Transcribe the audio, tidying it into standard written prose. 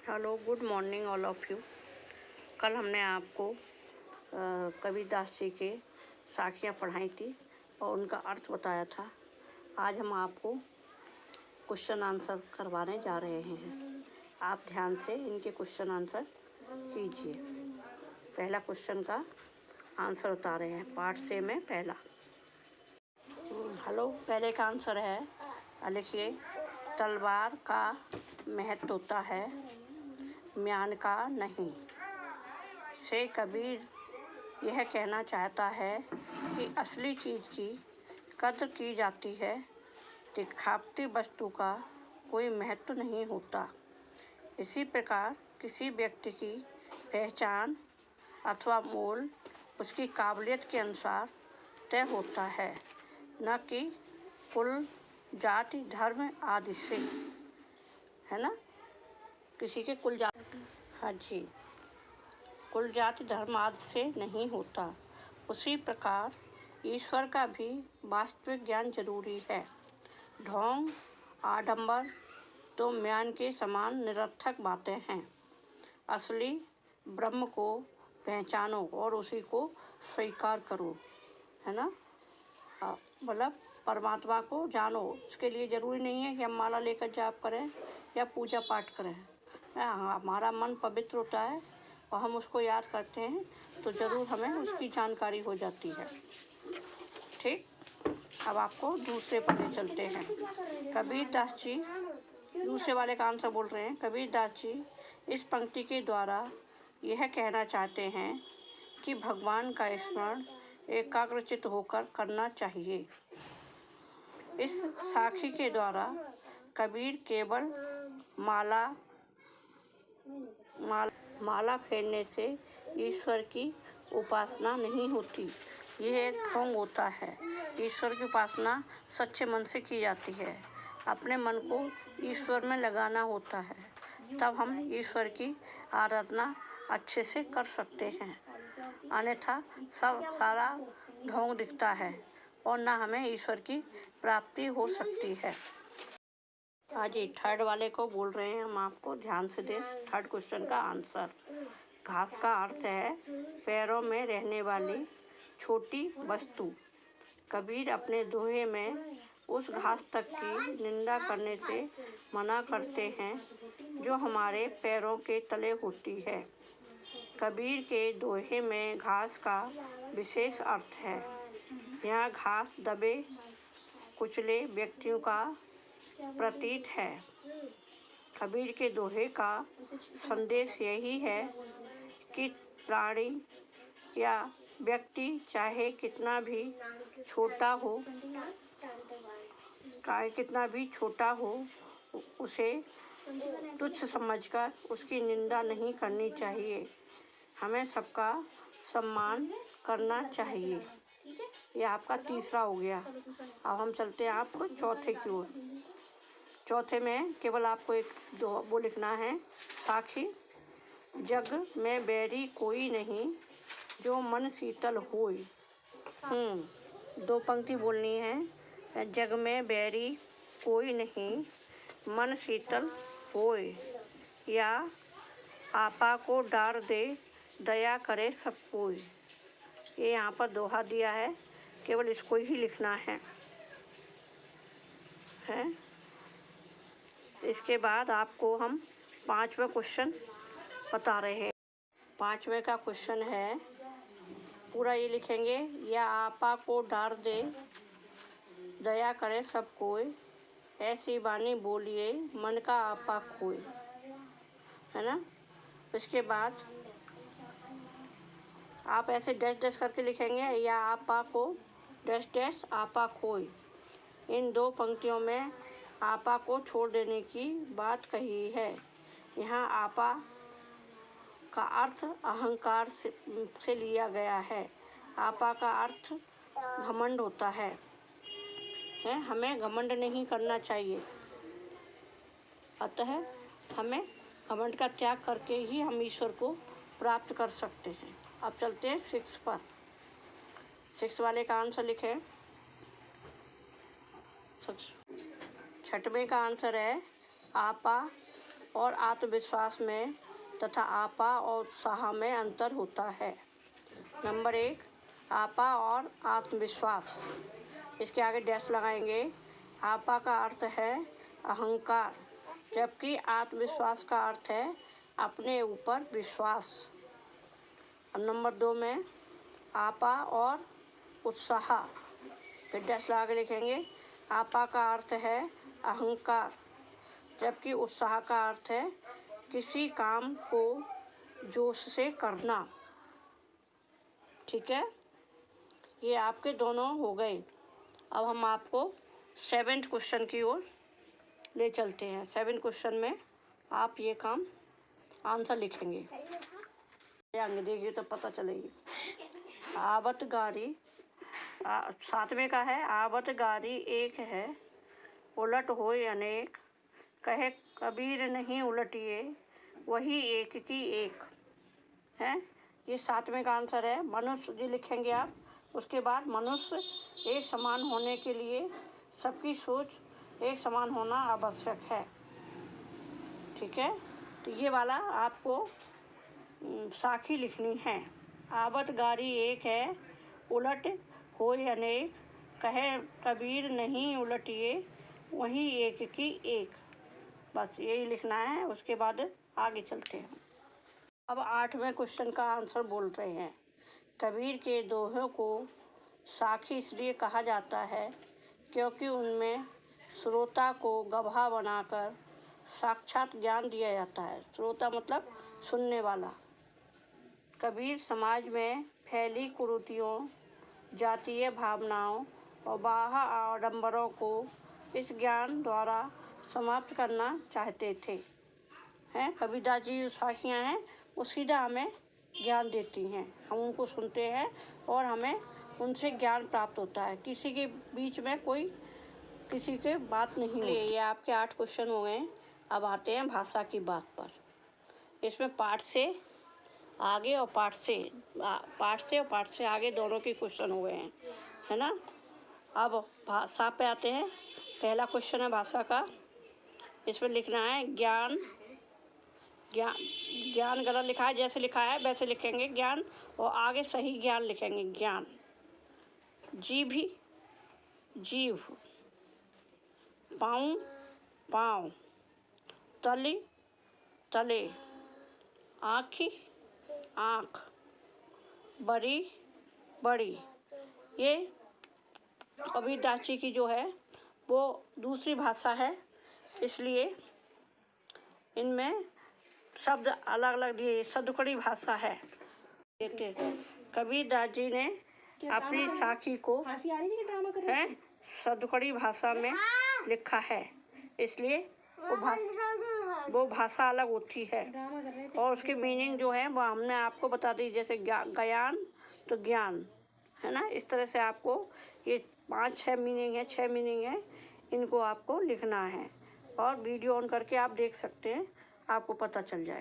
Hello, good morning all of you. कल हमने आपको कबीरदास जी के साखियाँ पढ़ाई थी और उनका अर्थ बताया था। आज हम आपको क्वेश्चन आंसर करवाने जा रहे हैं। आप ध्यान से इनके क्वेश्चन आंसर कीजिए। पहला क्वेश्चन का आंसर बता रहे हैं, पार्ट से में पहला। हेलो, पहले का आंसर है, लिखिए, तलवार का महत्व होता है, म्यान का नहीं। से कबीर यह कहना चाहता है कि असली चीज़ की कद्र की जाती है, दिखावटी वस्तु का कोई महत्व नहीं होता। इसी प्रकार किसी व्यक्ति की पहचान अथवा मोल उसकी काबिलियत के अनुसार तय होता है, न कि कुल, जाति, धर्म आदि से, है ना। किसी के कुल जाति, हाँ जी, कुल, जाति, धर्म आदि से नहीं होता। उसी प्रकार ईश्वर का भी वास्तविक ज्ञान जरूरी है। ढोंग, आडंबर तो म्यान के समान निरर्थक बातें हैं। असली ब्रह्म को पहचानो और उसी को स्वीकार करो, है ना। मतलब परमात्मा को जानो। उसके लिए ज़रूरी नहीं है कि हम माला लेकर जाप करें या पूजा पाठ करें। हाँ, हमारा मन पवित्र होता है और हम उसको याद करते हैं तो ज़रूर हमें उसकी जानकारी हो जाती है। ठीक, अब आपको दूसरे पढ़ने चलते हैं। कबीरदास जी दूसरे वाले का आंसर बोल रहे हैं। कबीरदास जी इस पंक्ति के द्वारा यह कहना चाहते हैं कि भगवान का स्मरण एकाग्रचित्त होकर करना चाहिए। इस साखी के द्वारा कबीर केवल माला फेरने से ईश्वर की उपासना नहीं होती, यह एक ढोंग होता है। ईश्वर की उपासना सच्चे मन से की जाती है। अपने मन को ईश्वर में लगाना होता है, तब हम ईश्वर की आराधना अच्छे से कर सकते हैं। अन्यथा सारा ढोंग दिखता है और ना हमें ईश्वर की प्राप्ति हो सकती है। हाँ जी, थर्ड वाले को बोल रहे हैं हम आपको, ध्यान से दें थर्ड क्वेश्चन का आंसर। घास का अर्थ है पैरों में रहने वाली छोटी वस्तु। कबीर अपने दोहे में उस घास तक की निंदा करने से मना करते हैं जो हमारे पैरों के तले होती है। कबीर के दोहे में घास का विशेष अर्थ है। यह घास दबे कुचले व्यक्तियों का प्रतीक है। कबीर के दोहे का संदेश यही है कि प्राणी या व्यक्ति चाहे कितना भी छोटा हो, उसे तुच्छ समझकर उसकी निंदा नहीं करनी चाहिए। हमें सबका सम्मान करना चाहिए। ये आपका तीसरा हो गया। अब हम चलते हैं आपको चौथे की ओर। चौथे में केवल आपको एक दो वो लिखना है, साखी। जग में बैरी कोई नहीं जो मन शीतल होय। दो पंक्ति बोलनी है। जग में बैरी कोई नहीं मन शीतल होय, या आपा को डार दे दया करे सब कोई। ये यहाँ पर दोहा दिया है, केवल इसको ही लिखना है। इसके बाद आपको हम पांचवें क्वेश्चन बता रहे हैं। पांचवें का क्वेश्चन है, पूरा ये लिखेंगे, या आपा को डार दे दया करे सब कोई, ऐसी वाणी बोलिए मन का आपा खोए, है ना। इसके बाद आप ऐसे डैश डैश करके लिखेंगे, या आपा को डैश डैश आपा खोए। इन दो पंक्तियों में आपा को छोड़ देने की बात कही है। यहाँ आपा का अर्थ अहंकार से लिया गया है। आपा का अर्थ घमंड होता है। हमें घमंड नहीं करना चाहिए। अतः हमें घमंड का त्याग करके ही हम ईश्वर को प्राप्त कर सकते हैं। अब चलते हैं 6 पर। 6 वाले का आंसर लिखें। छठवें का आंसर है, आपा और आत्मविश्वास में तथा आपा और उत्साह में अंतर होता है। नंबर 1, आपा और आत्मविश्वास। इसके आगे डैश लगाएंगे। आपा का अर्थ है अहंकार, जबकि आत्मविश्वास का अर्थ है अपने ऊपर विश्वास। अब नंबर 2 में आपा और उत्साह, फिर डैश लगा के लिखेंगे। आपा का अर्थ है अहंकार, जबकि उत्साह का अर्थ है किसी काम को जोश से करना। ठीक है, ये आपके दोनों हो गए। अब हम आपको 7th क्वेश्चन की ओर ले चलते हैं। 7th क्वेश्चन में आप ये काम आंसर लिखेंगे। आगे देखिए तो पता चलेगी। आवत गारी 7वें का है। आवत गारी एक है, उलट होए अनेक, कहे कबीर नहीं उलटिए, वही एक की एक है। ये 7वें का आंसर है। मनुष्य जी लिखेंगे आप। उसके बाद मनुष्य एक समान होने के लिए सबकी सोच एक समान होना आवश्यक है। ठीक है, तो ये वाला आपको साखी लिखनी है। आवत गारी एक है, उलट होए अनेक, कहे कबीर नहीं उलटिए, वही एक की एक। बस यही लिखना है। उसके बाद आगे चलते हैं। अब 8वें क्वेश्चन का आंसर बोल रहे हैं। कबीर के दोहों को साखी इसलिए कहा जाता है क्योंकि उनमें श्रोता को गवाह बनाकर साक्षात ज्ञान दिया जाता है। श्रोता मतलब सुनने वाला। कबीर समाज में फैली कुरीतियों, जातीय भावनाओं और बाह्य आडंबरों को इस ज्ञान द्वारा समाप्त करना चाहते थे। हैं कबीरदास जी जो साखियाँ हैं वो सीधा हमें ज्ञान देती हैं। हम उनको सुनते हैं और हमें उनसे ज्ञान प्राप्त होता है। किसी के बीच में कोई किसी के बात नहीं है। ये आपके 8 क्वेश्चन हो गए। अब आते हैं भाषा की बात पर। इसमें पाठ से आगे और पाठ से आगे दोनों के क्वेश्चन हो गए हैं, है ना। अब भाषा पे आते हैं। पहला क्वेश्चन है भाषा का। इसमें लिखना है ज्ञान। ज्ञान गलत लिखा है, जैसे लिखा है वैसे लिखेंगे ज्ञान, और आगे सही ज्ञान लिखेंगे ज्ञान। जीभ, पाँव, तले, आँख, बड़ी। ये कबीरदास जी की जो है वो दूसरी भाषा है, इसलिए इनमें शब्द अलग अलग दिए। सदुकड़ी भाषा है। देखते कबीरदास जी ने अपनी साखी को है सदुकड़ी भाषा में लिखा है, इसलिए वो भाषा अलग होती है और उसकी मीनिंग जो है वो हमने आपको बता दी। जैसे ज्ञान तो ज्ञान, है ना। इस तरह से आपको ये 5-6 मीनिंग है, 6 मीनिंग है, इनको आपको लिखना है और वीडियो ऑन करके आप देख सकते हैं, आपको पता चल जाएगा।